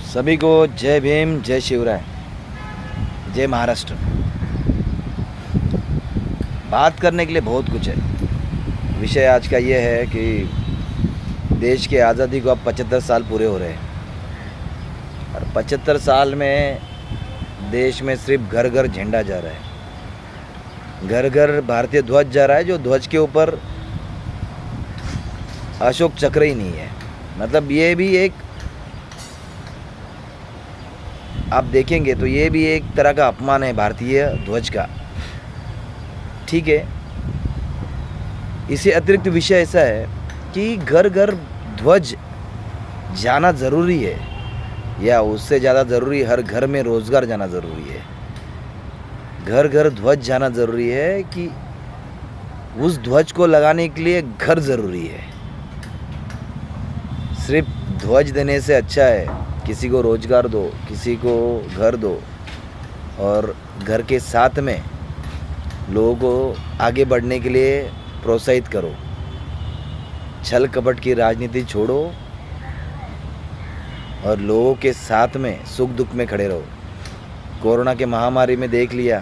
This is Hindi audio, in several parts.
सभी को जय भीम, जय शिवराय, जय महाराष्ट्र। बात करने के लिए बहुत कुछ है। विषय आज का ये है कि देश की आज़ादी को अब 75 साल पूरे हो रहे हैं और 75 साल में देश में सिर्फ घर घर झंडा जा रहा है, घर घर भारतीय ध्वज जा रहा है, जो ध्वज के ऊपर अशोक चक्र ही नहीं है। मतलब ये भी एक, आप देखेंगे तो ये भी एक तरह का अपमान है भारतीय ध्वज का। ठीक है, इससे अतिरिक्त विषय ऐसा है कि घर घर ध्वज जाना ज़रूरी है, या उससे ज़्यादा ज़रूरी हर घर में रोज़गार जाना ज़रूरी है। घर घर ध्वज जाना ज़रूरी है कि उस ध्वज को लगाने के लिए घर ज़रूरी है। सिर्फ ध्वज देने से अच्छा है किसी को रोज़गार दो, किसी को घर दो, और घर के साथ में लोगों को आगे बढ़ने के लिए प्रोत्साहित करो। छल कपट की राजनीति छोड़ो और लोगों के साथ में सुख दुख में खड़े रहो। कोरोना के महामारी में देख लिया,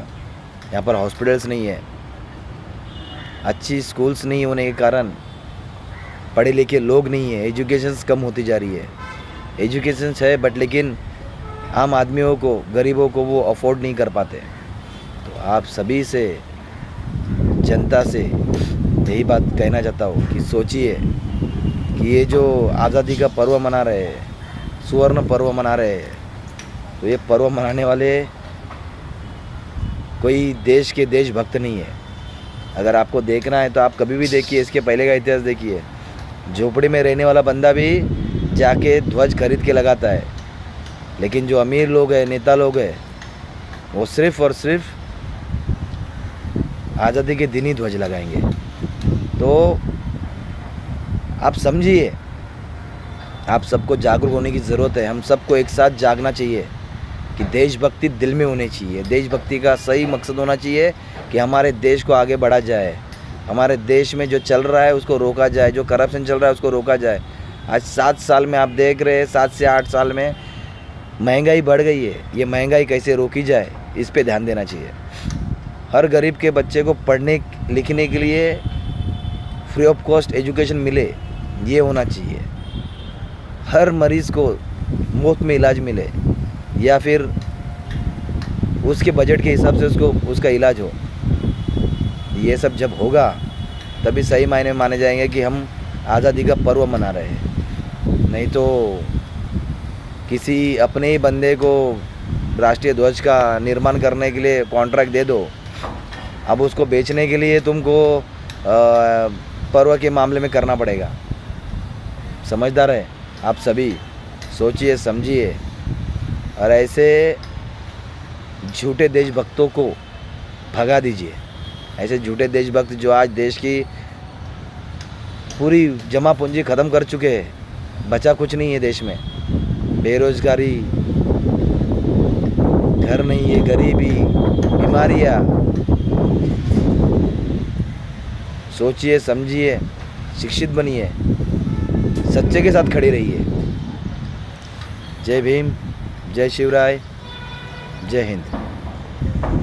यहाँ पर हॉस्पिटल्स नहीं है, अच्छी स्कूल्स नहीं होने के कारण पढ़े लिखे लोग नहीं है, एजुकेशन कम होती जा रही है। एजुकेशन है बट लेकिन आम आदमियों को, गरीबों को वो अफोर्ड नहीं कर पाते। तो आप सभी से, जनता से यही बात कहना चाहता हूँ कि सोचिए कि ये जो आज़ादी का पर्व मना रहे हैं, सुवर्ण पर्व मना रहे हैं, तो ये पर्व मनाने वाले कोई देश के देशभक्त नहीं है। अगर आपको देखना है तो आप कभी भी देखिए, इसके पहले का इतिहास देखिए। झोपड़ी में रहने वाला बंदा भी जाके ध्वज खरीद के लगाता है, लेकिन जो अमीर लोग हैं, नेता लोग हैं, वो सिर्फ़ और सिर्फ आज़ादी के दिन ही ध्वज लगाएंगे। तो आप समझिए, आप सबको जागरूक होने की ज़रूरत है। हम सबको एक साथ जागना चाहिए कि देशभक्ति दिल में होनी चाहिए। देशभक्ति का सही मकसद होना चाहिए कि हमारे देश को आगे बढ़ा जाए, हमारे देश में जो चल रहा है उसको रोका जाए, जो करप्शन चल रहा है उसको रोका जाए। आज 7 साल में आप देख रहे हैं, 7 से 8 साल में महंगाई बढ़ गई है। ये महंगाई कैसे रोकी जाए, इस पे ध्यान देना चाहिए। हर गरीब के बच्चे को पढ़ने लिखने के लिए फ्री ऑफ कॉस्ट एजुकेशन मिले, ये होना चाहिए। हर मरीज़ को मुफ्त में इलाज मिले, या फिर उसके बजट के हिसाब से उसका इलाज हो। ये सब जब होगा तभी सही मायने में माने जाएंगे कि हम आज़ादी का पर्व मना रहे हैं। नहीं तो किसी अपने ही बंदे को राष्ट्रीय ध्वज का निर्माण करने के लिए कॉन्ट्रैक्ट दे दो, अब उसको बेचने के लिए तुमको पर्व के मामले में करना पड़ेगा। समझदार है आप सभी, सोचिए समझिए, और ऐसे झूठे देशभक्तों को भगा दीजिए। ऐसे झूठे देशभक्त जो आज देश की पूरी जमा पूंजी ख़त्म कर चुके हैं, बचा कुछ नहीं है देश में। बेरोजगारी, घर नहीं है, गरीबी, बीमारियाँ। सोचिए समझिए, शिक्षित बनिए, सच्चे के साथ खड़ी रहिए। जय भीम, जय शिवराय, जय हिंद।